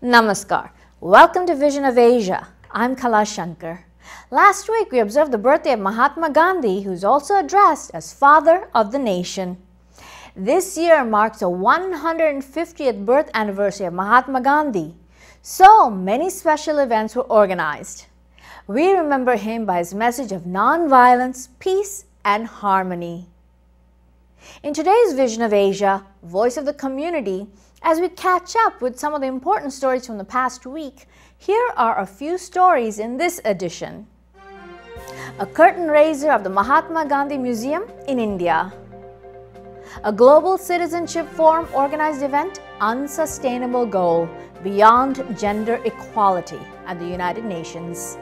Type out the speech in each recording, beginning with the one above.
Namaskar. Welcome to Vision of Asia. I'm Kala Shankar. Last week we observed the birthday of Mahatma Gandhi, who's also addressed as Father of the Nation. This year marks the 150th birth anniversary of Mahatma Gandhi. So many special events were organized. We remember him by his message of non-violence, peace, and harmony. In today's Vision of Asia, Voice of the Community, as we catch up with some of the important stories from the past week, here are a few stories in this edition. A curtain raiser of the Mahatma Gandhi Museum in India. A global citizenship forum organized event, Unsustainable Goal, Beyond Gender Equality at the United Nations.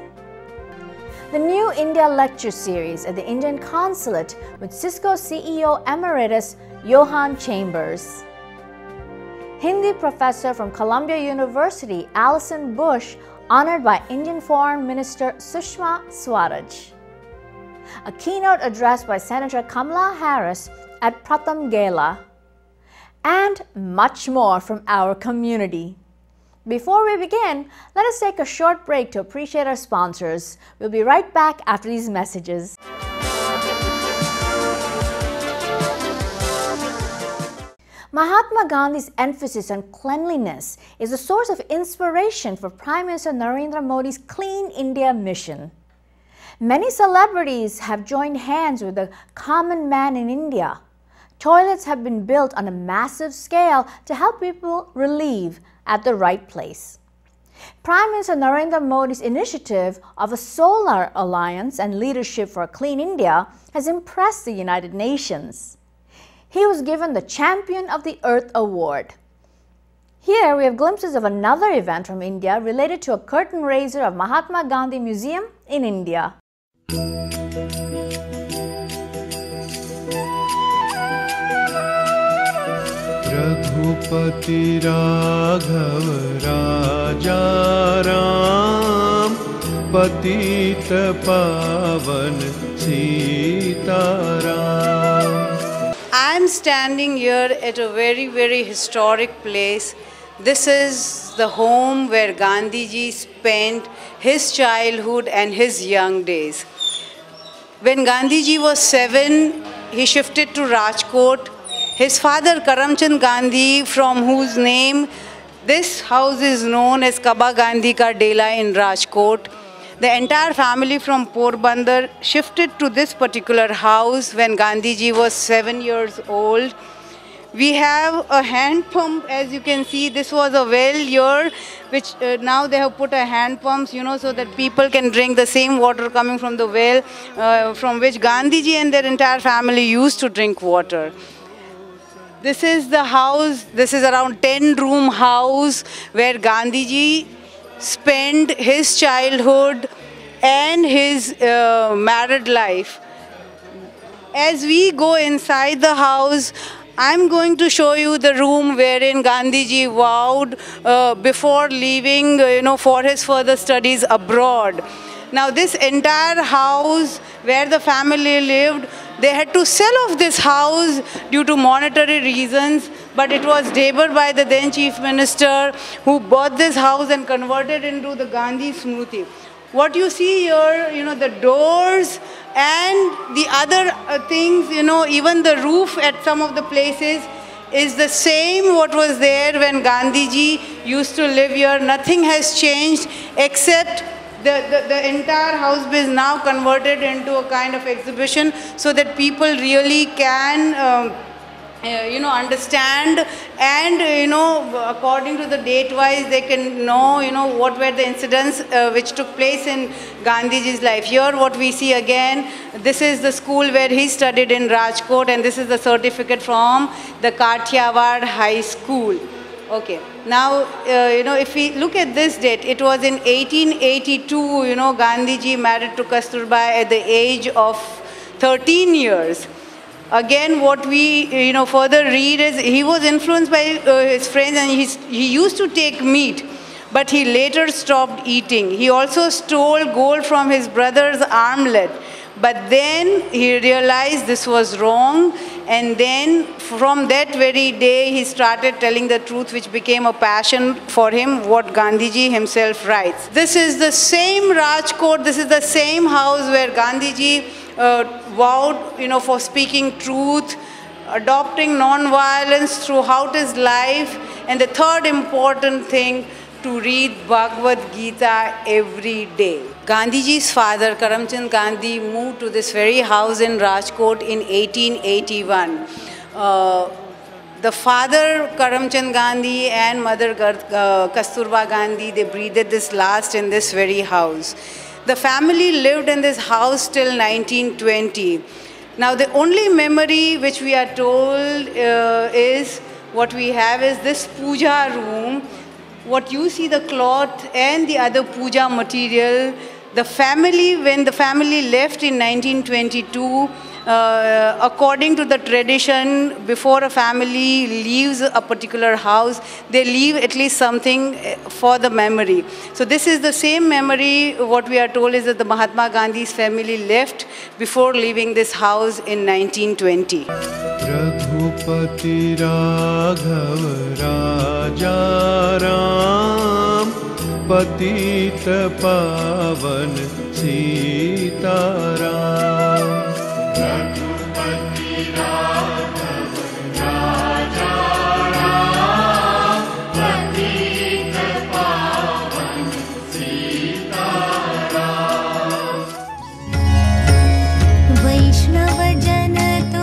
The New India Lecture Series at the Indian Consulate with Cisco CEO Emeritus Johan Chambers. Hindi professor from Columbia University, Alison Bush, honored by Indian Foreign Minister Sushma Swaraj. A keynote address by Senator Kamala Harris at Pratham Gala. And much more from our community. Before we begin, let us take a short break to appreciate our sponsors. We'll be right back after these messages. Mahatma Gandhi's emphasis on cleanliness is a source of inspiration for Prime Minister Narendra Modi's Clean India mission. Many celebrities have joined hands with the common man in India. Toilets have been built on a massive scale to help people relieve at the right place. Prime Minister Narendra Modi's initiative of a Solar Alliance and Leadership for a Clean India has impressed the United Nations. He was given the Champion of the Earth Award. Here we have glimpses of another event from India related to a curtain raiser of Mahatma Gandhi Museum in India. Raghupati Raghav Raja Ram Patita Pavan Sita Ram. I am standing here at a very historic place. This is the home where Gandhiji spent his childhood and his young days. When Gandhiji was 7, he shifted to Rajkot. His father Karamchand Gandhi, from whose name this house is known as Kabba Gandhi Ka Dela in Rajkot. The entire family from Porbandar shifted to this particular house when Gandhiji was 7 years old. We have a hand pump, as you can see. This was a well here, which now they have put a hand pumps, so that people can drink the same water coming from the well from which Gandhiji and their entire family used to drink water. This is the house. This is around 10-room house where Gandhiji spent his childhood and his married life. As we go inside the house, I'm going to show you the room wherein Gandhiji vowed before leaving, for his further studies abroad. Now this entire house where the family lived, they had to sell off this house due to monetary reasons, but it was Debar by the then Chief Minister who bought this house and converted it into the Gandhi Smruti. What you see here, the doors and the other things, even the roof at some of the places is the same what was there when Gandhiji used to live here. Nothing has changed except the entire house is now converted into a kind of exhibition so that people really can understand and, according to the date-wise, they can know, what were the incidents which took place in Gandhiji's life. Here, what we see again, this is the school where he studied in Rajkot, and this is the certificate from the Kathiawad High School. Okay. Now, if we look at this date, it was in 1882, Gandhiji married to Kasturba at the age of 13 years. Again, what we further read is he was influenced by his friends and he used to take meat, but he later stopped eating. He also stole gold from his brother's armlet, but then he realized this was wrong And then from that very day, he started telling the truth, which became a passion for him, what Gandhiji himself writes. This is the same Rajkot, this is the same house where Gandhiji vowed, for speaking truth, adopting non-violence throughout his life, and the third important thing, to read Bhagavad Gita every day. Gandhiji's father, Karamchand Gandhi, moved to this very house in Rajkot in 1881. The father, Karamchand Gandhi, and mother, Kasturba Gandhi, they breathed this last in this very house. The family lived in this house till 1920. Now, the only memory which we are told is, what we have is this puja room. What you see, the cloth and the other puja material, the family, when the family left in 1922, according to the tradition, before a family leaves a particular house, they leave at least something for the memory. So this is the same memory. What we are told is that the Mahatma Gandhi's family left before leaving this house in 1920. Raghupati Raghav राजा राम पतित पावन सीताराम रघुपति राघव राजा राम पतित पावन सीताराम वैष्णव जन तो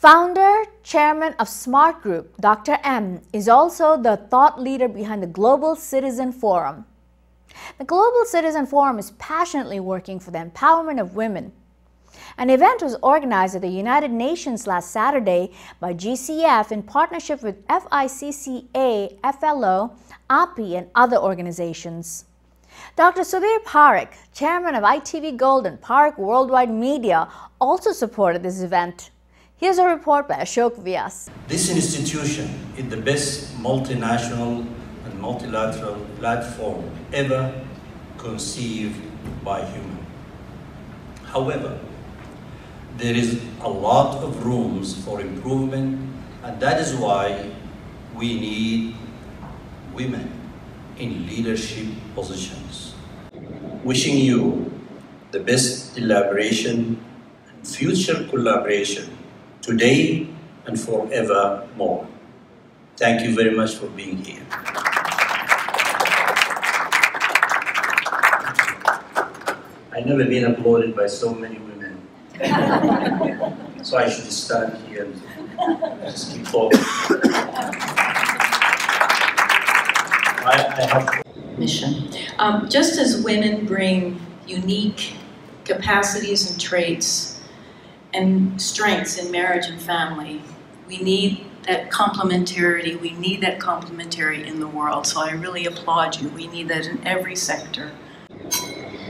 Founder, chairman of Smart Group, Dr. M, is also the thought leader behind the Global Citizen Forum. The Global Citizen Forum is passionately working for the empowerment of women. An event was organized at the United Nations last Saturday by GCF in partnership with FICCA, FLO, API, and other organizations. Dr. Sudhir Parekh, chairman of ITV Gold and Parekh Worldwide Media, also supported this event. Here's a report by Ashok Vyas. This institution is the best multinational and multilateral platform ever conceived by human. However, there is a lot of rooms for improvement, and that is why we need women in leadership positions. Wishing you the best elaboration and future collaboration today and forevermore. Thank you very much for being here. I've never been applauded by so many women. So I should stand here and just keep talking. I have mission. Just as women bring unique capacities and traits and strengths in marriage and family, we need that complementarity. We need that complementarity in the world. So I really applaud you. We need that in every sector.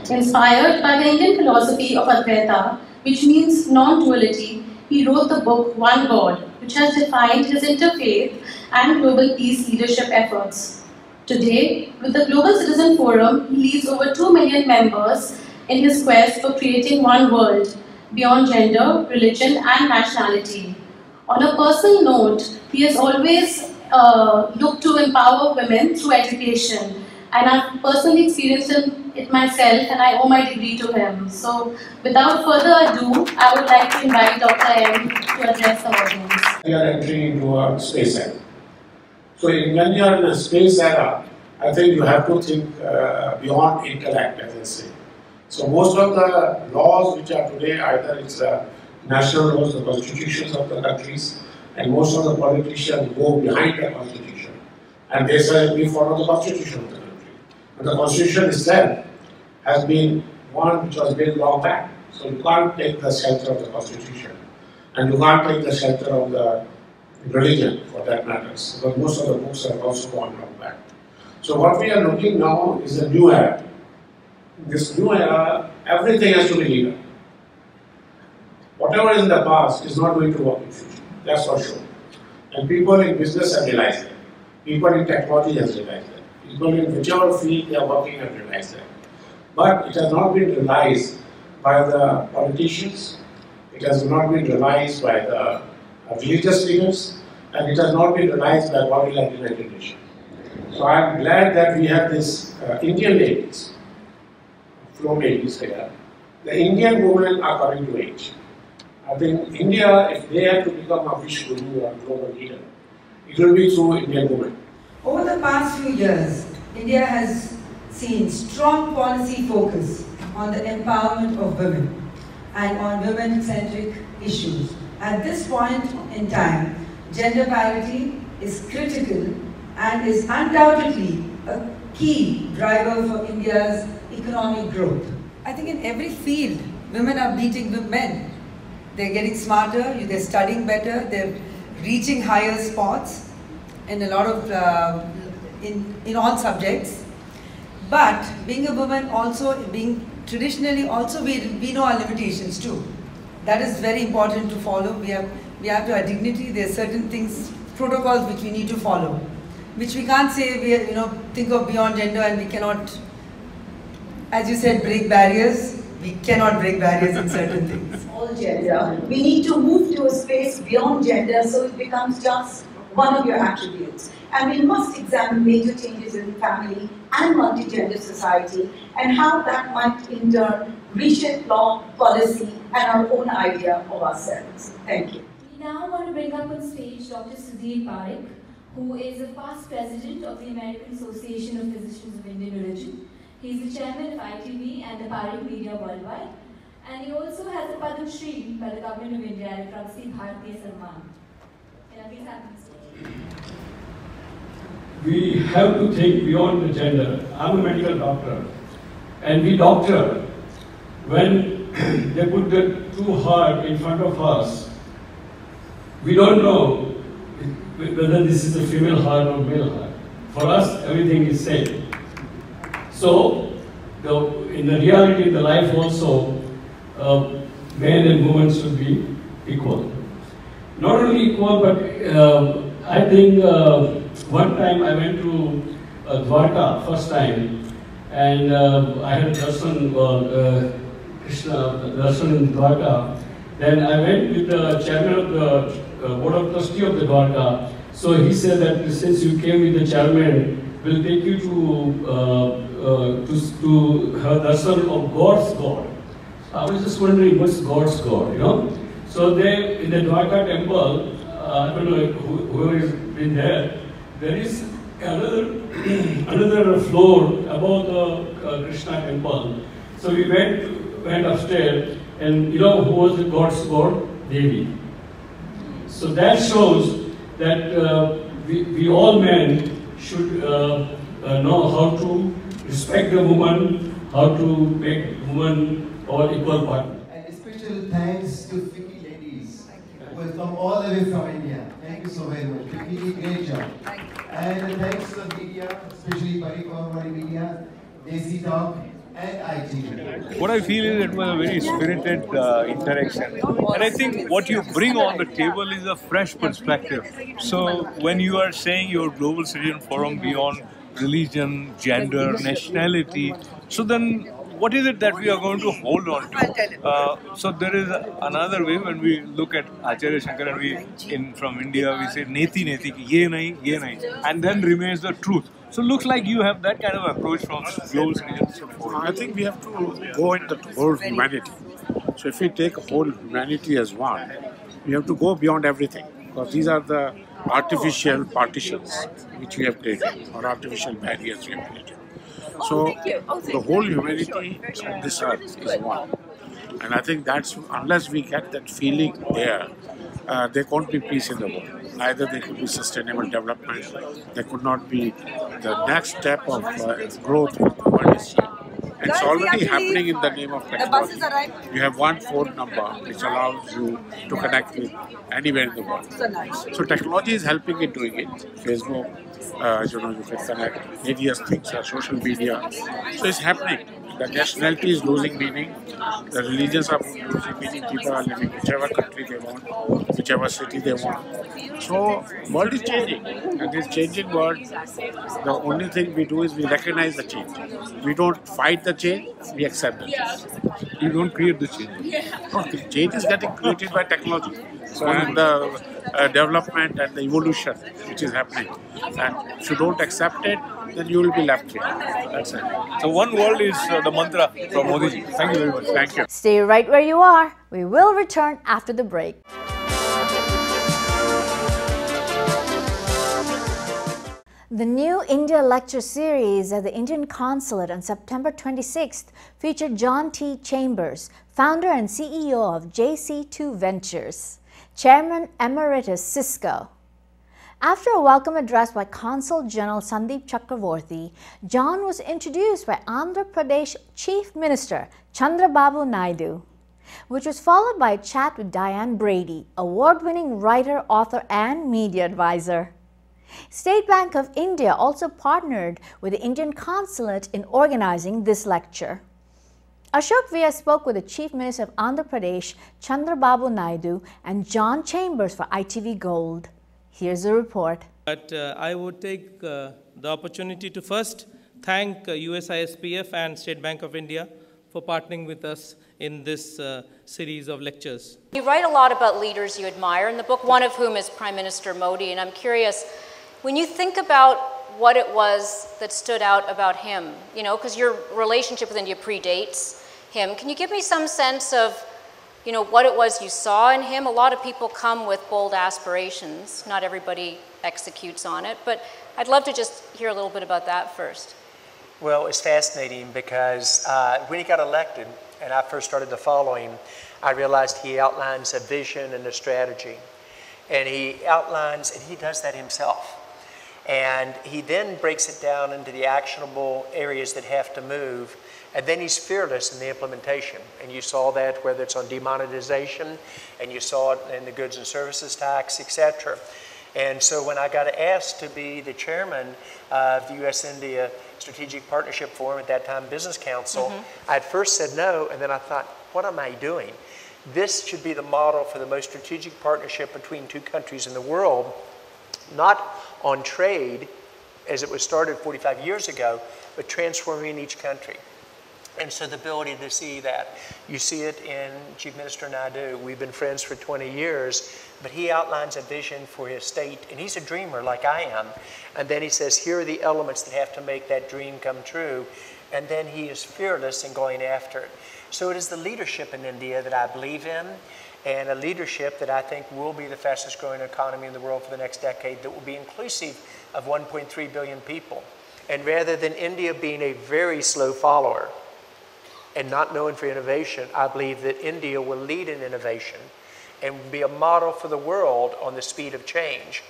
Inspired by the Indian philosophy of Advaita, which means non-duality, he wrote the book One God, which has defined his interfaith and global peace leadership efforts. Today, with the Global Citizen Forum, he leads over 2 million members in his quest for creating one world, beyond gender, religion, and nationality. On a personal note, he has always looked to empower women through education, and I've personally experienced it myself, and I owe my degree to him. So, without further ado, I would like to invite Dr. M to address the audience. We are entering into a space era. So, when you are in a space era, I think you have to think beyond intellect, as I say. So, most of the laws which are today, either it's national laws, the constitutions of the countries, and most of the politicians go behind the constitution. And they say, we follow the constitution of the country. But the constitution itself has been one which was built long back. So you can't take the shelter of the constitution. And you can't take the shelter of the religion, for that matter. Because most of the books have also gone long back. So what we are looking now is a new era. In this new era, everything has to be legal. Whatever is in the past is not going to work in future. That's for sure. And people in business have realized that. People in technology have realized that. People in whichever field they are working have realized that. But it has not been realized by the politicians, it has not been realized by the religious leaders, and it has not been realized by body like United Nations. So I am glad that we have these Indian ladies, flow ladies here. The Indian women are coming to age. I think India, if they have to become a wish guru or global leader, it will be through Indian women. Over the past few years, India has seen strong policy focus on the empowerment of women and on women-centric issues. At this point in time, gender parity is critical and is undoubtedly a key driver for India's economic growth. I think in every field, women are beating the men. They're getting smarter, they're studying better, they're reaching higher spots in a lot of, in all subjects. But being a woman also, being traditionally also, we know our limitations too. That is very important to follow. We have to our dignity. There are certain things, protocols which we need to follow, which we can't say we think of beyond gender, and we cannot, as you said, break barriers. We cannot break barriers in certain things. All gender. We need to move to a space beyond gender so it becomes just one of your attributes. And we must examine major changes in family and multi-gender society and how that might in turn reshape law, policy, and our own idea of ourselves. Thank you. We now want to bring up on stage Dr. Sudhir Parekh, who is a past president of the American Association of Physicians of Indian Origin. He is the chairman of ITV and the Parekh Media Worldwide. And he also has a Padma Shri by the Government of India and Prakasi Bharatiya Samman. We have to think beyond the gender. I'm a medical doctor, and we doctor, when they put the two hearts in front of us, we don't know whether this is a female heart or male heart. For us, everything is same. So, in the reality, in the life also, men and women should be equal. Not only equal, but I think one time I went to Dwarka, first time, and I had darshan, Krishna darshan in Dwarka. Then I went with the chairman of the board of trustee of the Dwarka. So he said that since you came with the chairman, we'll take you to have darshan of God's God. I was just wondering, what's God's God, you know? So they, in the Dwarka temple, I don't know whoever has been there, there is another floor above the Krishna temple. So we went upstairs, and you know who was the God's God? Devi. So that shows that we all men should know how to respect the woman, how to make woman our equal partner. And a special thanks to Vicky ladies who have come all the way from India. Thank you so very much. Vicky did a great job. And thanks to the media, especially Parikawari Media, Desi Talk, and ITV. What I feel is it was a very spirited interaction. And I think what you bring on the table is a fresh perspective. So when you are saying your Global Citizen Forum beyond religion, gender, nationality, so then what is it that we are going to hold on to? So there is another way when we look at Acharya Shankar and from India, we say neti neti, ye nahi, and then remains the truth. So looks like you have that kind of approach from Global Citizen Forum. I think we have to go into the whole humanity. So if we take whole humanity as one, we have to go beyond everything. Because these are the artificial partitions which we have created, or artificial barriers we have created. So the whole humanity on this earth is one. And I think that's, unless we get that feeling there can't be peace in the world. Neither there could be sustainable development, there could not be the next step of growth which the world is seeing. And it's already happening in the name of technology. You have one phone number which allows you to connect with anywhere in the world. So technology is helping in doing it. Facebook, you can connect, various things, social media. So it's happening. The nationality is losing meaning. The religions are losing meaning. People are living whichever country they want, whichever city they want. So world is changing, and this changing world, the only thing we do is we recognize the change. We don't fight the change, we accept the change. You don't create the change. No, the change is getting created by technology. So and the development and the evolution which is happening. And if you don't accept it, then you will be left here. That's it. So one world is the mantra from Modi ji. Thank you very much. Thank you. Stay right where you are. We will return after the break. The new India lecture series at the Indian Consulate on September 26th featured John T. Chambers, founder and CEO of JC2 Ventures, Chairman Emeritus Cisco. After a welcome address by Consul General Sandeep Chakravorty, John was introduced by Andhra Pradesh Chief Minister Chandrababu Naidu, which was followed by a chat with Diane Brady, award-winning writer, author, and media advisor. State Bank of India also partnered with the Indian Consulate in organizing this lecture. Ashok Vyas spoke with the Chief Minister of Andhra Pradesh, Chandrababu Naidu, and John Chambers for ITV Gold. Here's the report. But I would take the opportunity to first thank USISPF and State Bank of India for partnering with us in this series of lectures. You write a lot about leaders you admire in the book, one of whom is Prime Minister Modi, and I'm curious, when you think about what it was that stood out about him, because your relationship with India predates him, can you give me some sense of what it was you saw in him? A lot of people come with bold aspirations. Not everybody executes on it, but I'd love to just hear a little bit about that first. Well, it's fascinating because when he got elected and I first started to follow him, I realized he outlines a vision and a strategy. And he outlines, and he does that himself. And he then breaks it down into the actionable areas that have to move. And then he's fearless in the implementation. And you saw that whether it's on demonetization, and you saw it in the goods and services tax, etc. And so when I got asked to be the chairman of the U.S.-India Strategic Partnership Forum, at that time Business Council, I at first said no, and then I thought, what am I doing? This should be the model for the most strategic partnership between two countries in the world, not on trade, as it was started 45 years ago, but transforming each country. And so the ability to see that. You see it in Chief Minister Naidu. We've been friends for 20 years, but he outlines a vision for his state, and he's a dreamer like I am. And then he says, here are the elements that have to make that dream come true. And then he is fearless in going after it. So it is the leadership in India that I believe in, and a leadership that I think will be the fastest growing economy in the world for the next decade, that will be inclusive of 1.3 billion people. And rather than India being a very slow follower and not known for innovation, I believe that India will lead in innovation and be a model for the world on the speed of change.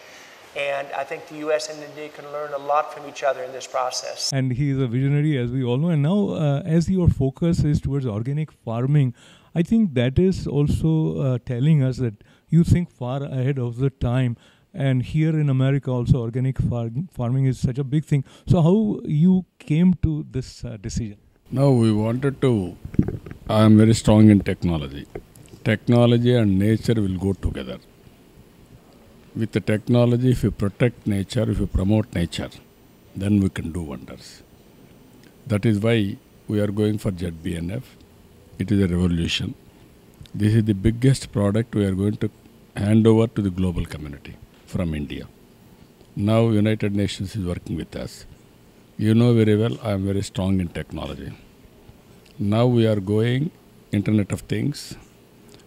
And I think the US and India can learn a lot from each other in this process. And he is a visionary, as we all know. And now, as your focus is towards organic farming, I think that is also telling us that you think far ahead of the time. And here in America also, organic farming is such a big thing. So how you came to this decision? Now we wanted to, I am very strong in technology. Technology and nature will go together. With the technology, if you protect nature, if you promote nature, then we can do wonders. That is why we are going for ZBNF. It is a revolution. This is the biggest product we are going to hand over to the global community from India. Now United Nations is working with us. You know very well, I am very strong in technology. Now we are going Internet of Things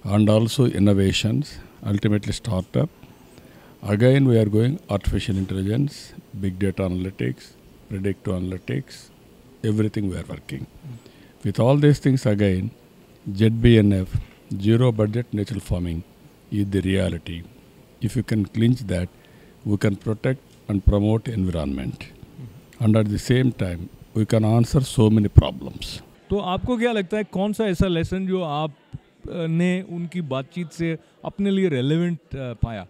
and also innovations, ultimately startup. Again, we are going artificial intelligence, big data analytics, predictive analytics, everything we are working. With all these things again, ZBNF, zero budget natural farming, is the reality. If you can clinch that, we can protect and promote environment. And at the same time, we can answer so many problems. तो आपको क्या लगता है कौन सा ऐसा lesson जो आपने उनकी बातचीत से अपने लिए रेलेवेंट पाया?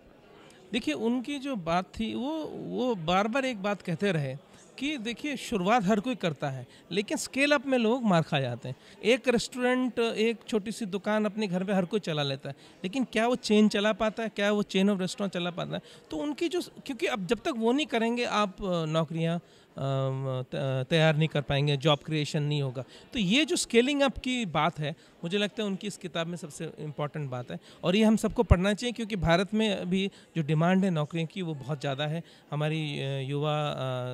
देखिए उनकी जो बात थी वो बार बार एक बात कहते रहे कि देखिए शुरुआत हर कोई करता है, लेकिन स्केल अप में लोग मार खा जाते हैं। एक रेस्टोरेंट, एक छोटी सी दुकान अपने घर पे हर कोई चला लेता है, लेकिन क्या वो चेन चला पाता है, क्या वो चेन ऑफ रेस्टोरेंट चला पाता है? तो उनकी जो, क्योंकि अब जब तक वो नहीं करेंगे आप नौकरियां तैयार नहीं कर पाएंगे, जॉब क्रिएशन नहीं होगा। तो ये जो स्केलिंग अप की बात है, मुझे लगता है उनकी इस किताब में सबसे इम्पॉर्टेंट बात है, और ये हम सबको पढ़ना चाहिए, क्योंकि भारत में अभी जो डिमांड है नौकरियों की वो बहुत ज़्यादा है। हमारी युवा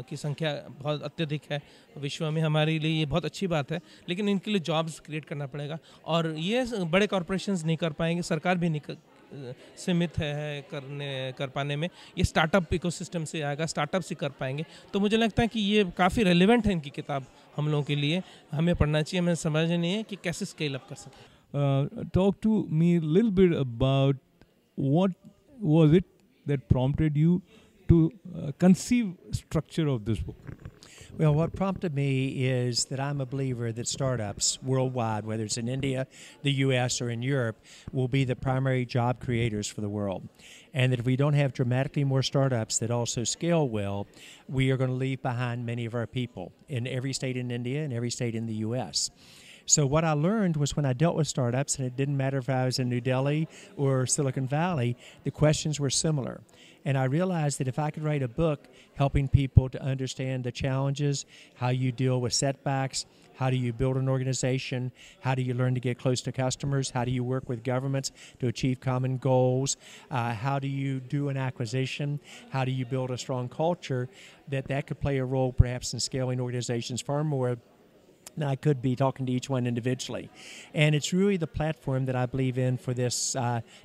की संख्या बहुत अत्यधिक है विश्व में, हमारे लिए ये बहुत अच्छी बात है, लेकिन इनके लिए जॉब्स क्रिएट करना पड़ेगा, और ये बड़े कॉरपोरेशंस नहीं कर पाएंगे, सरकार भी नहीं सीमित है कर पाने में। ये स्टार्टअप इकोसिस्टम से आएगा, स्टार्टअप्स ही कर पाएंगे। तो मुझे लगता है कि ये काफ़ी रेलेवेंट है इनकी किताब हम लोगों के लिए, हमें पढ़ना चाहिए, हमें समझना नहीं है कि कैसे स्केल अप कर सकते। Talk to me little bit about what was it that prompted you to conceive structure of this book? Well, what prompted me is that I'm a believer that startups worldwide, whether it's in India, the US, or in Europe, will be the primary job creators for the world. And that if we don't have dramatically more startups that also scale well, we are going to leave behind many of our people in every state in India and every state in the US. So what I learned was when I dealt with startups, and it didn't matter if I was in New Delhi or Silicon Valley, the questions were similar. And I realized that if I could write a book helping people to understand the challenges, how you deal with setbacks, how do you build an organization, how do you learn to get close to customers, how do you work with governments to achieve common goals, how do you do an acquisition, how do you build a strong culture, that could play a role perhaps in scaling organizations far more than I could be talking to each one individually. And it's really the platform that I believe in for this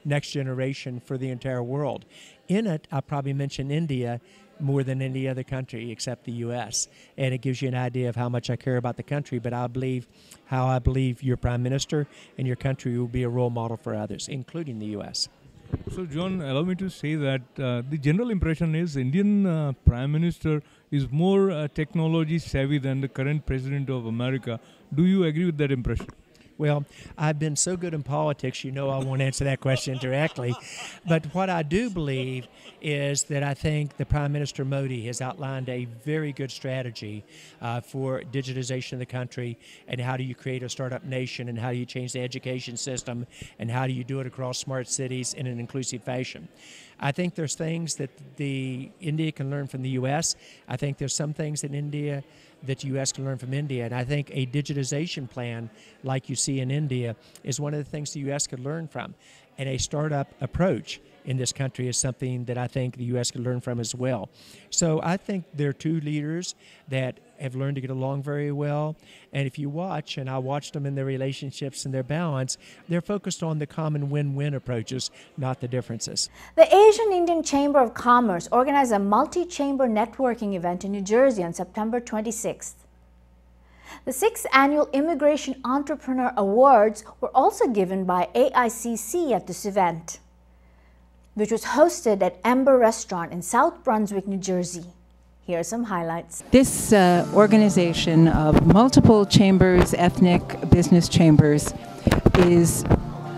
next generation for the entire world. In it, I probably mention India more than any other country except the U.S. And it gives you an idea of how much I care about the country, but I believe your Prime Minister and your country will be a role model for others, including the U.S. So, John, allow me to say that the general impression is Indian Prime Minister is more technology savvy than the current President of America. Do you agree with that impression? Well, I've been so good in politics, you know I won't answer that question directly. But what I do believe is that I think the Prime Minister Modi has outlined a very good strategy for digitization of the country, and how do you create a startup nation, and how do you change the education system, and how do you do it across smart cities in an inclusive fashion. I think there's things that India can learn from the U.S. I think there's some things in India that the U.S. can learn from India. And I think a digitization plan like you see in India is one of the things the U.S. could learn from. And a startup approach in this country is something that I think the U.S. could learn from as well. So I think there are two leaders that have learned to get along very well. And if you watch, and I watched them in their relationships and their balance, they're focused on the common win-win approaches, not the differences. The Asian Indian Chamber of Commerce organized a multi-chamber networking event in New Jersey on September 26th. The 6th Annual Immigration Entrepreneur Awards were also given by AICC at this event, which was hosted at Ember Restaurant in South Brunswick, New Jersey. Here are some highlights. This organization of multiple chambers, ethnic business chambers, is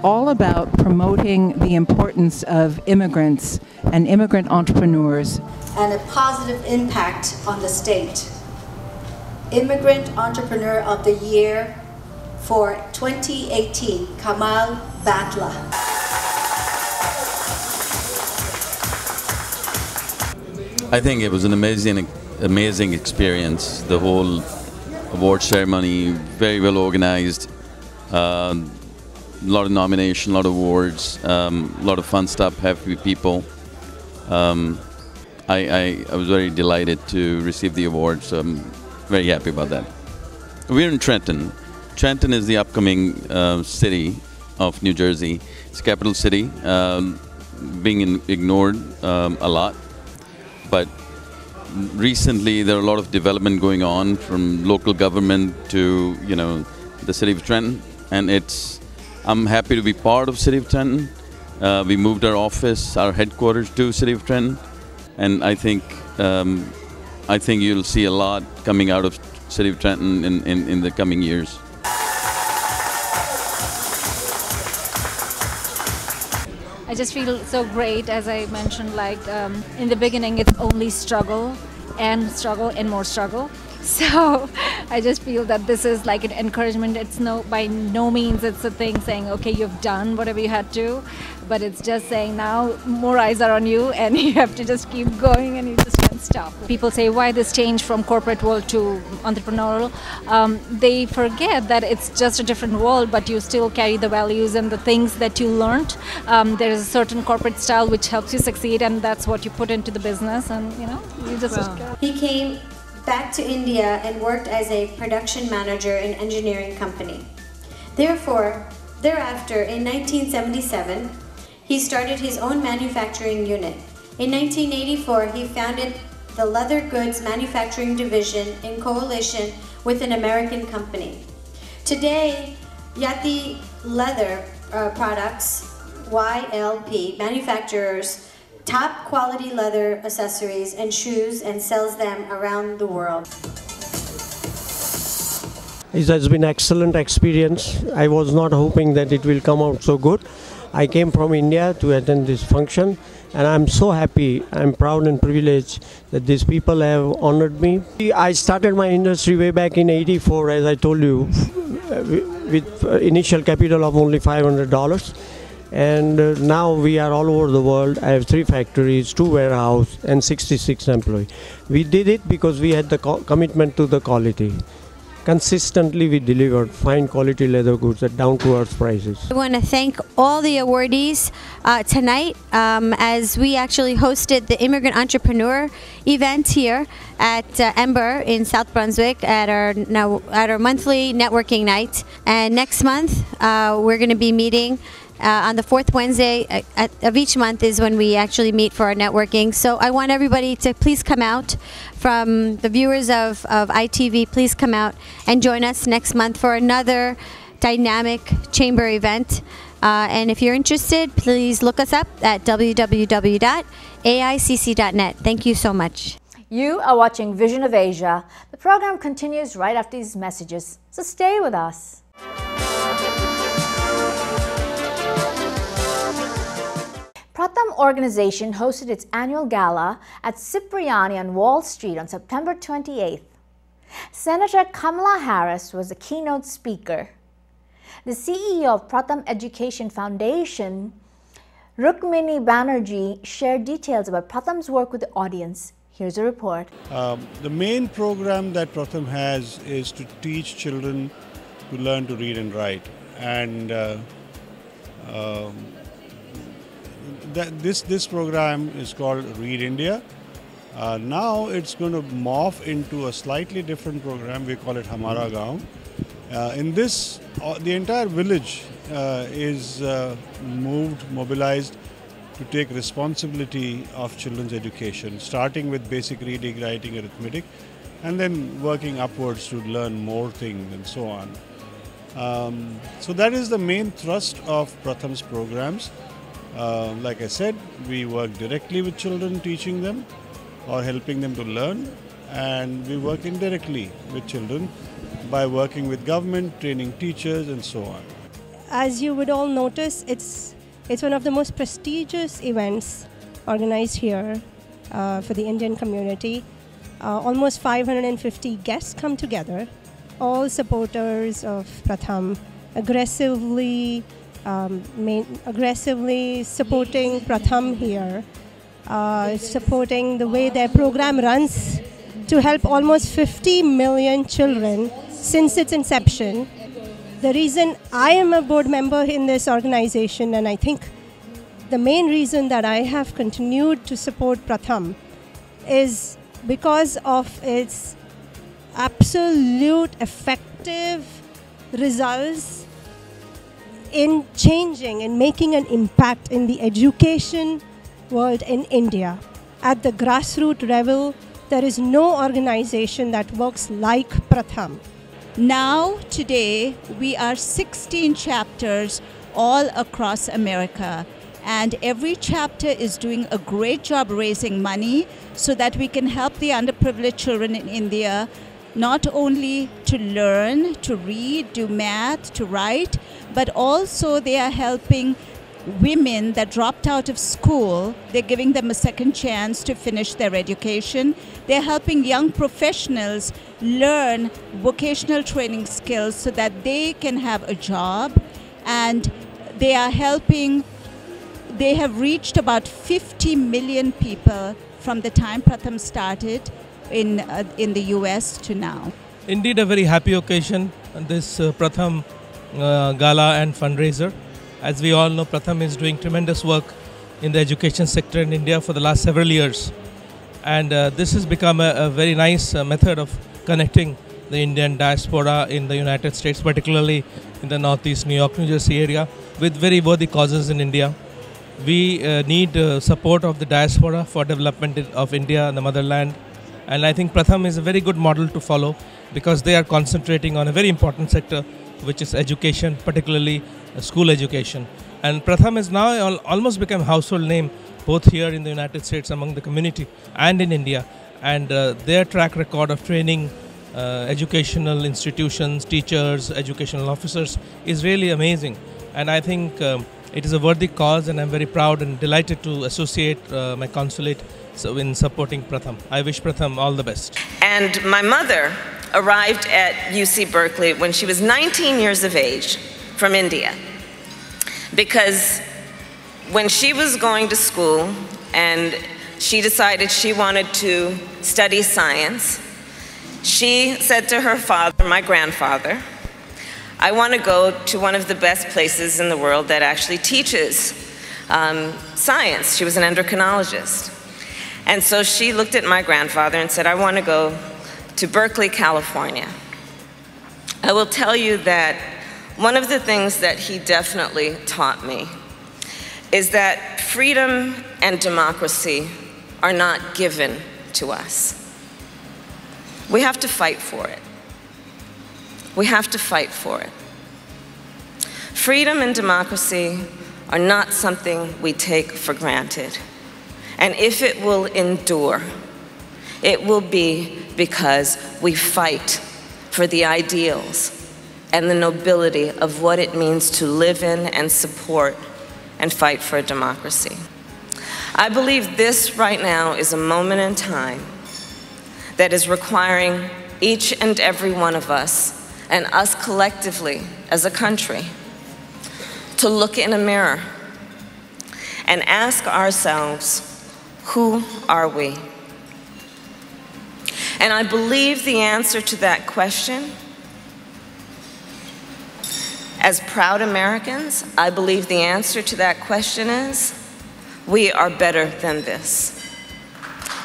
all about promoting the importance of immigrants and immigrant entrepreneurs. And a positive impact on the state. Immigrant Entrepreneur of the Year for 2018, Kamala. I think it was an amazing experience. The whole award ceremony, very well organized. A lot of nomination, a lot of awards, a lot of fun stuff, happy people. I was very delighted to receive the award, so I'm very happy about that. We're in Trenton. Trenton is the upcoming city of New Jersey. It's a capital city, being ignored a lot. But recently there are a lot of development going on, from local government to, you know, the city of Trenton, and I'm happy to be part of city of Trenton. We moved our office, our headquarters to city of Trenton, and I think you'll see a lot coming out of city of Trenton in the coming years. I just feel so great, as I mentioned, like in the beginning it's only struggle and more struggle. So I just feel that this is like an encouragement. It's by no means it's a thing saying, okay, you've done whatever you had to, but it's just saying now more eyes are on you and you have to just keep going and you just can't stop. People say, why this change from corporate world to entrepreneurial? They forget that it's just a different world, but you still carry the values and the things that you learned. There is a certain corporate style which helps you succeed, and that's what you put into the business, and you know, you just... He came back to India and worked as a production manager in an engineering company. Thereafter, in 1977, he started his own manufacturing unit. In 1984, he founded the Leather Goods Manufacturing Division in coalition with an American company. Today, Yati Leather Products, YLP, manufactures top quality leather accessories and shoes and sells them around the world. It has been an excellent experience. I was not hoping that it will come out so good. I came from India to attend this function, and I'm so happy, I'm proud and privileged that these people have honored me. I started my industry way back in '84, as I told you, with initial capital of only $500. And now we are all over the world. I have 3 factories, 2 warehouses, and 66 employees. We did it because we had the commitment to the quality. Consistently we delivered fine quality leather goods at down-to-earth prices. I want to thank all the awardees tonight as we actually hosted the Immigrant Entrepreneur event here at Ember in South Brunswick at our monthly networking night. And next month we're going to be meeting on the 4th Wednesday of each month is when we actually meet for our networking. So I want everybody to please come out. From the viewers of ITV, please come out and join us next month for another dynamic chamber event. And if you're interested, please look us up at www.aicc.net. Thank you so much. You are watching Vision of Asia. The program continues right after these messages, so stay with us. Pratham organization hosted its annual gala at Cipriani on Wall Street on September 28th. Senator Kamala Harris was the keynote speaker. The CEO of Pratham Education Foundation, Rukmini Banerjee, shared details about Pratham's work with the audience. Here's a report. The main program that Pratham has is to teach children to learn to read and write. And this program is called Read India. Now it's going to morph into a slightly different program. We call it Hamara Gaon. In this, the entire village is mobilized to take responsibility of children's education, starting with basic reading, writing, arithmetic, and then working upwards to learn more things and so on. So that is the main thrust of Pratham's programs. Like I said, we work directly with children, teaching them or helping them to learn, and we work indirectly with children by working with government, training teachers, and so on. As you would all notice, it's one of the most prestigious events organized here for the Indian community. Almost 550 guests come together, all supporters of Pratham, aggressively supporting Pratham here, supporting the way their program runs to help almost 50 million children since its inception. The reason I am a board member in this organization, and I think the main reason that I have continued to support Pratham, is because of its absolute effective results in changing and making an impact in the education world in India. At the grassroots level, there is no organization that works like Pratham. Now, today, we are 16 chapters all across America, and every chapter is doing a great job raising money so that we can help the underprivileged children in India not only to learn, to read, do math, to write, but also they are helping women that dropped out of school. They're giving them a second chance to finish their education. They're helping young professionals learn vocational training skills so that they can have a job. And they are helping, they have reached about 50 million people from the time Pratham started in the US to now. Indeed, a very happy occasion, this Pratham Gala and fundraiser. As we all know, Pratham is doing tremendous work in the education sector in India for the last several years. And this has become a very nice method of connecting the Indian diaspora in the United States, particularly in the Northeast, New York, New Jersey area, with very worthy causes in India. We need support of the diaspora for development of India and the motherland. And I think Pratham is a very good model to follow because they are concentrating on a very important sector, which is education, particularly school education. And Pratham is now almost become a household name both here in the United States among the community and in India. And their track record of training educational institutions, teachers, educational officers is really amazing. And I think it is a worthy cause, and I'm very proud and delighted to associate my consulate in supporting Pratham. I wish Pratham all the best. And my mother arrived at UC Berkeley when she was 19 years of age from India, because when she was going to school and she decided she wanted to study science, she said to her father, my grandfather, I want to go to one of the best places in the world that actually teaches science. She was an endocrinologist. And so she looked at my grandfather and said, I want to go to Berkeley, California. I will tell you that one of the things that he definitely taught me is that freedom and democracy are not given to us. We have to fight for it. We have to fight for it. Freedom and democracy are not something we take for granted. And if it will endure, it will be because we fight for the ideals and the nobility of what it means to live in and support and fight for a democracy. I believe this right now is a moment in time that is requiring each and every one of us, and us collectively as a country, to look in a mirror and ask ourselves, who are we? And I believe the answer to that question, as proud Americans, I believe the answer to that question is, we are better than this.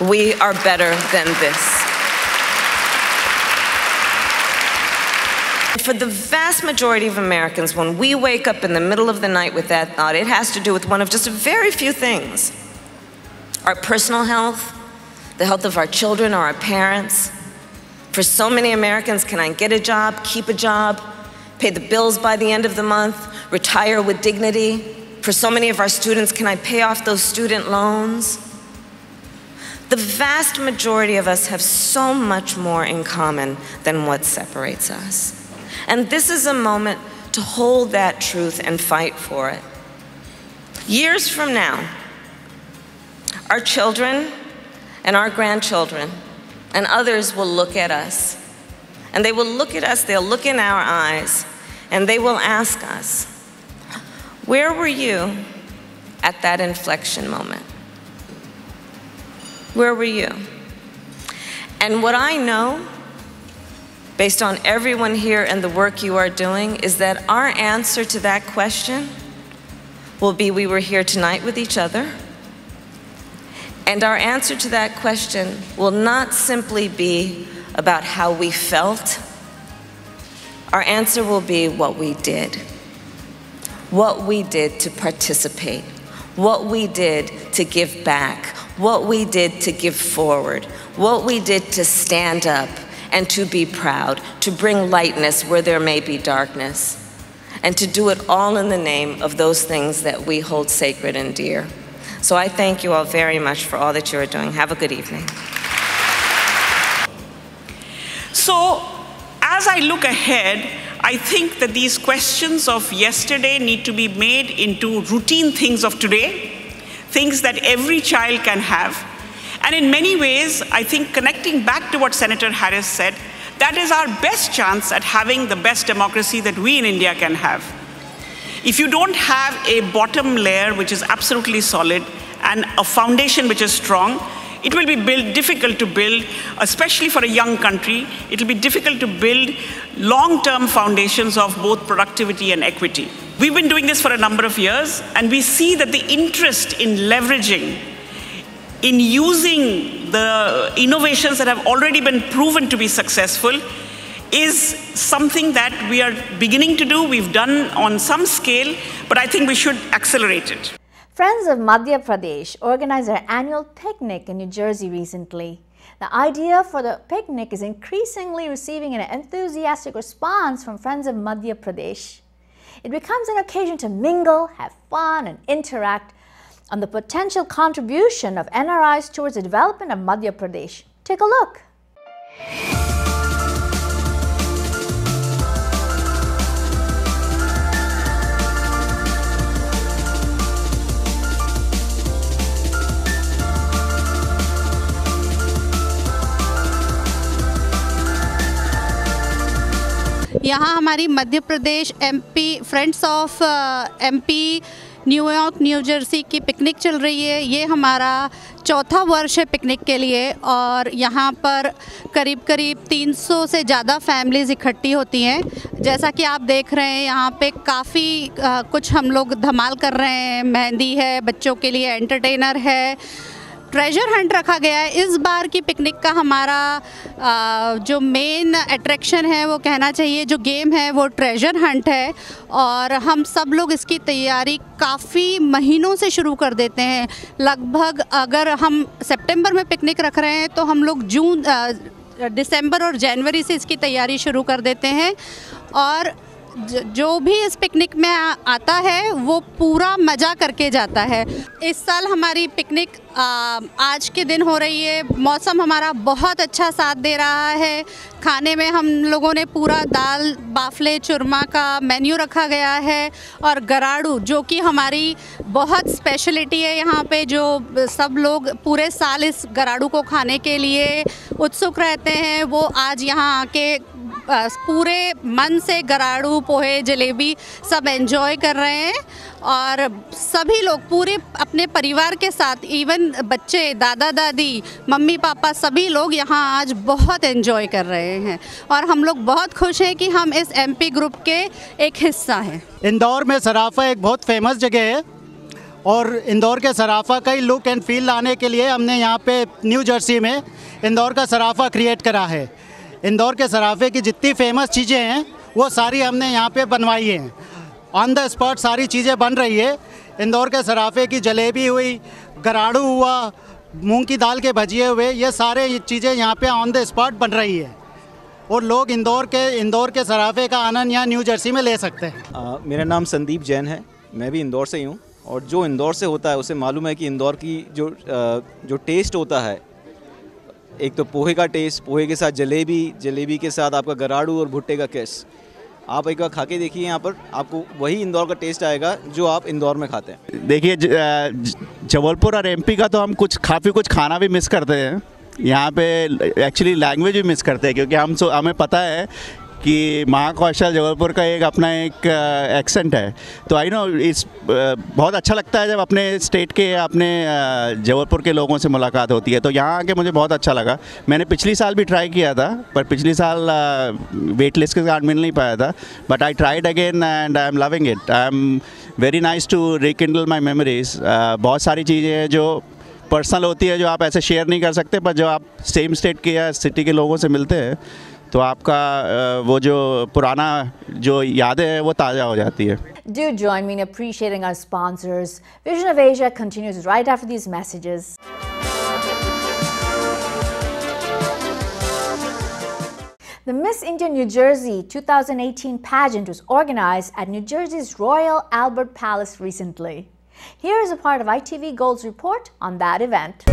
We are better than this. For the vast majority of Americans, when we wake up in the middle of the night with that thought, it has to do with one of just a very few things. Our personal health, the health of our children or our parents. For so many Americans, can I get a job, keep a job, pay the bills by the end of the month, retire with dignity? For so many of our students, can I pay off those student loans? The vast majority of us have so much more in common than what separates us. And this is a moment to hold that truth and fight for it. Years from now, our children and our grandchildren and others will look at us. And they will look at us, they'll look in our eyes, and they will ask us, where were you at that inflection moment? Where were you? And what I know, based on everyone here and the work you are doing, is that our answer to that question will be, we were here tonight with each other. And our answer to that question will not simply be about how we felt. Our answer will be what we did. What we did to participate. What we did to give back. What we did to give forward. What we did to stand up and to be proud, to bring lightness where there may be darkness, and to do it all in the name of those things that we hold sacred and dear. So I thank you all very much for all that you are doing. Have a good evening. So, as I look ahead, I think that these questions of yesterday need to be made into routine things of today, things that every child can have. And in many ways, I think connecting back to what Senator Harris said, that is our best chance at having the best democracy that we in India can have. If you don't have a bottom layer which is absolutely solid and a foundation which is strong, it will be difficult to build, especially for a young country. It will be difficult to build long-term foundations of both productivity and equity. We've been doing this for a number of years, and we see that the interest in leveraging, in using the innovations that have already been proven to be successful, is something that we are beginning to do. We've done on some scale, but I think we should accelerate it. Friends of Madhya Pradesh organized their annual picnic in New Jersey recently. The idea for the picnic is increasingly receiving an enthusiastic response from friends of Madhya Pradesh. It becomes an occasion to mingle, have fun, and interact on the potential contribution of NRIs towards the development of Madhya Pradesh. Take a look. यहाँ हमारी Madhya Pradesh MP friends of MP New York New Jersey की picnic चल रही है। ये हमारा चौथा वर्ष है पिकनिक के लिए और यहाँ पर करीब 300 से ज़्यादा फैमिलीज़ इकट्ठी होती हैं। जैसा कि आप देख रहे हैं यहाँ पे काफ़ी कुछ हम लोग धमाल कर रहे हैं। मेहंदी है, बच्चों के लिए एंटरटेनर है, ट्रेजर हंट रखा गया है। इस बार की पिकनिक का हमारा जो मेन अट्रैक्शन है वो कहना चाहिए जो गेम है वो ट्रेजर हंट है और हम सब लोग इसकी तैयारी काफ़ी महीनों से शुरू कर देते हैं। लगभग अगर हम सितंबर में पिकनिक रख रहे हैं तो हम लोग दिसंबर और जनवरी से इसकी तैयारी शुरू कर देते हैं और जो भी इस पिकनिक में आता है वो पूरा मज़ा करके जाता है। इस साल हमारी पिकनिक आज के दिन हो रही है। मौसम हमारा बहुत अच्छा साथ दे रहा है। खाने में हम लोगों ने पूरा दाल बाफले चूरमा का मेन्यू रखा गया है और गराड़ू जो कि हमारी बहुत स्पेशलिटी है यहाँ पे, जो सब लोग पूरे साल इस गराड़ू को खाने के लिए उत्सुक रहते हैं, वो आज यहाँ आके पूरे मन से गराड़ू पोहे जलेबी सब एंजॉय कर रहे हैं। और सभी लोग पूरे अपने परिवार के साथ, इवन बच्चे दादा दादी मम्मी पापा सभी लोग यहाँ आज बहुत एंजॉय कर रहे हैं और हम लोग बहुत खुश हैं कि हम इस एमपी ग्रुप के एक हिस्सा हैं। इंदौर में सराफा एक बहुत फेमस जगह है और इंदौर के सराफा का ही लुक एंड फील लाने के लिए हमने यहाँ पे न्यू जर्सी में इंदौर का सराफा क्रिएट करा है। इंदौर के सराफे की जितनी फेमस चीज़ें हैं वो सारी हमने यहाँ पे बनवाई हैं। ऑन द स्पॉट सारी चीज़ें बन रही है। इंदौर के सराफे की जलेबी हुई, गराड़ू हुआ, मूंग की दाल के भजिए हुए, ये सारे चीज़ें यहाँ पे ऑन द स्पॉट बन रही है और लोग इंदौर के सराफे का आनंद यहाँ न्यू जर्सी में ले सकते हैं। मेरा नाम संदीप जैन है, मैं भी इंदौर से ही हूँ और जो इंदौर से होता है उसे मालूम है कि इंदौर की जो टेस्ट होता है, एक तो पोहे का टेस्ट, पोहे के साथ जलेबी के साथ आपका गराड़ू और भुट्टे का केस। आप एक बार खा के देखिए, यहाँ पर आपको वही इंदौर का टेस्ट आएगा जो आप इंदौर में खाते हैं। देखिए जबलपुर और एमपी का तो हम काफ़ी कुछ खाना भी मिस करते हैं। यहाँ पे एक्चुअली लैंग्वेज भी मिस करते हैं क्योंकि हमें पता है कि महाकौशल जबलपुर का एक अपना एक एक्सेंट है। तो आई नो बहुत अच्छा लगता है जब अपने स्टेट के अपने जबलपुर के लोगों से मुलाकात होती है। तो यहाँ आके मुझे बहुत अच्छा लगा। मैंने पिछली साल भी ट्राई किया था पर पिछली साल वेट लिस्ट के कारण मिल नहीं पाया था, but I tried again and I am loving it. I am very nice to rekindle my memories. बहुत सारी चीज़ें हैं जो पर्सनल होती है जो आप ऐसे शेयर नहीं कर सकते, पर जब आप सेम स्टेट के या सिटी के लोगों से मिलते हैं तो आपका वो जो पुराना जो यादें हैं वो ताज़ा हो जाती है। Do join me in appreciating our sponsors. Vision of Asia continues right after these messages. The Miss India New Jersey 2018 pageant was organized at New Jersey's Royal Albert Palace recently. Here is a part of ITV Gold's report on that event.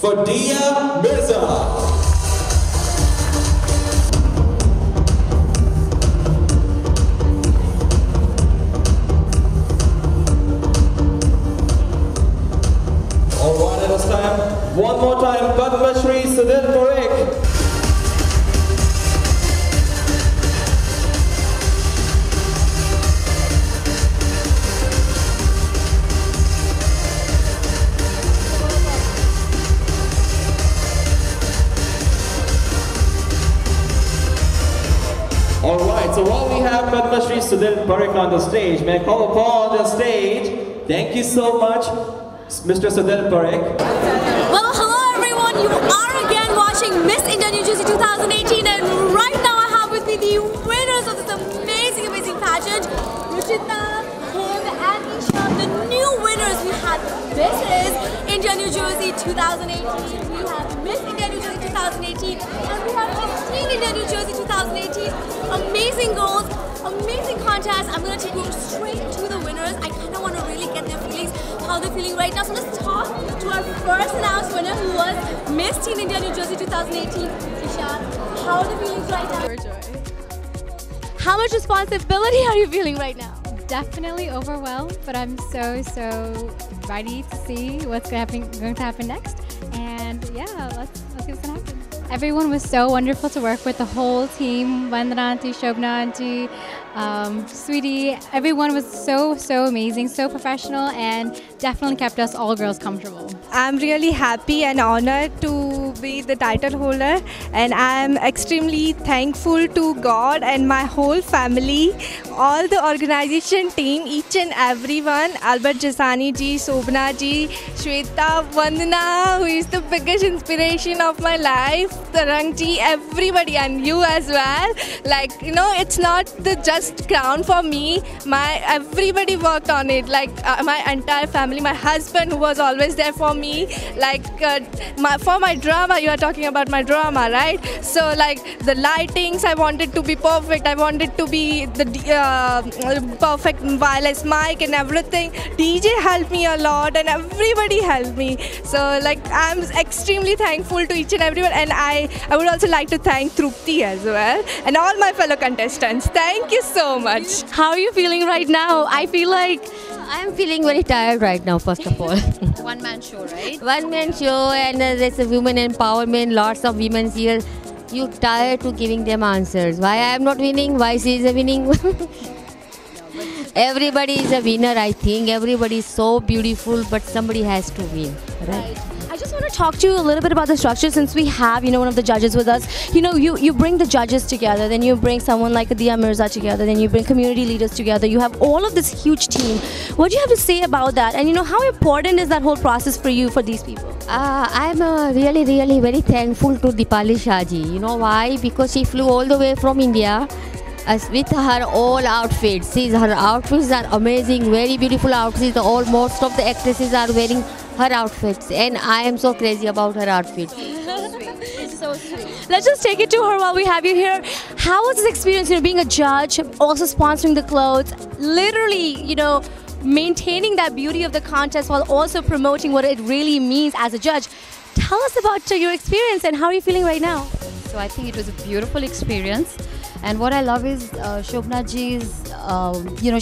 for Dia Mirza. Alright, at this time, one more time, Padma Shri Sudhir Parekh. Alright, so while we have Padma Shri Sudhir Parekh on the stage, may I call upon the stage, thank you so much, Mr. Sudhir Parekh. Well, hello everyone, you are again watching Miss India New Jersey 2018, and right now I have with me the winners of this amazing pageant, Ruchita, Kim and Isha, the new winners. We have Miss India New Jersey 2018, we have Miss India New Jersey 2018, and we have Miss Teen India New Jersey 2018. Amazing goals, amazing contest. I'm going to take you straight to the winners. I kind of want to really get their feelings, how they're feeling right now. So let's talk to our first announced winner, who was Miss Teen India New Jersey 2018. Isha, how are the feelings right now? Pure joy. How much responsibility are you feeling right now? Definitely overwhelmed, but I'm so ready to see what's going to happen next. And yeah, let's see what's going to happen. Everyone was so wonderful to work with, the whole team, Vandana auntie, Shobna auntie, Sweetie. Everyone was so amazing, so professional, and definitely kept us all girls comfortable. I'm really happy and honored to be the title holder, and I'm extremely thankful to God and my whole family, all the organization team, each and everyone, Albert Jasani ji, Sobna ji, Shweta, Vandana, who is the biggest inspiration of my life, Tarang ji, everybody, and you as well. Like, you know, it's not the just crown for me. Everybody worked on it. Like my entire family, my husband who was always there for me. Like for my drama, you are talking about my drama, right? So like the lightings, I wanted to be perfect. I wanted to be the perfect wireless mic and everything. DJ helped me a lot, and everybody helped me. So like I'm extremely thankful to each and everyone, and I would also like to thank Trupti as well and all my fellow contestants. Thank you so much. How are you feeling right now? I feel like I'm feeling very tired right now, first of all. One-man show, right? One-man show, and there's a women empowerment, lots of women here. You tired to giving them answers. Why I am not winning? Why she is a winning? Everybody is a winner, I think. Everybody is so beautiful, but somebody has to win, right? I just want to talk to you a little bit about the structure, since we have, one of the judges with us. You bring the judges together, then you bring someone like Dia Mirza together, then you bring community leaders together. You have all of this huge team. What do you have to say about that? And how important is that whole process for you, for these people? I'm really very thankful to Dipali Shahji. You know why? Because she flew all the way from India with her all outfits. Her outfits are amazing, very beautiful outfits. Most of the actresses are wearing her outfits, and I am so crazy about her outfits. It's so sweet. Let's just take it to her while we have you here. How was this experience, being a judge, also sponsoring the clothes, literally, maintaining that beauty of the contest while also promoting what it really means as a judge? Tell us about your experience and how are you feeling right now? So I think it was a beautiful experience. And what I love is Shobna ji's,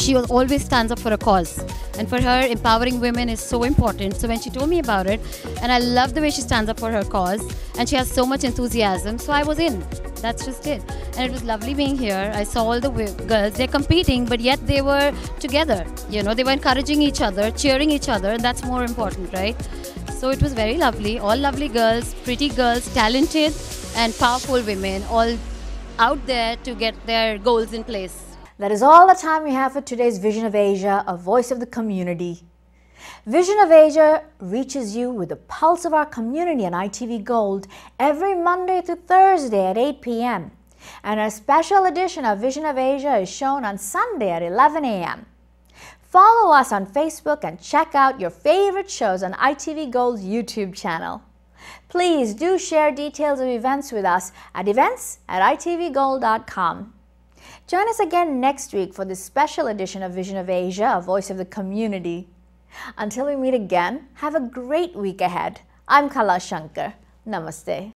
she always stands up for a cause. And for her, empowering women is so important. So when she told me about it, and I love the way she stands up for her cause, and she has so much enthusiasm, so I was in. That's just it. And it was lovely being here. I saw all the girls, they're competing, but yet they were together. They were encouraging each other, cheering each other, and that's more important, right? So it was very lovely. All lovely girls, pretty girls, talented and powerful women, all out there to get their goals in place. That is all the time we have for today's Vision of Asia, a voice of the community. Vision of Asia reaches you with the pulse of our community on ITV Gold every Monday to Thursday at 8 p.m. And a special edition of Vision of Asia is shown on Sunday at 11 a.m. Follow us on Facebook and check out your favorite shows on ITV Gold's YouTube channel. Please do share details of events with us at events@itvgold.com. Join us again next week for this special edition of Vision of Asia, a voice of the community. Until we meet again, have a great week ahead. I'm Kala Shankar. Namaste.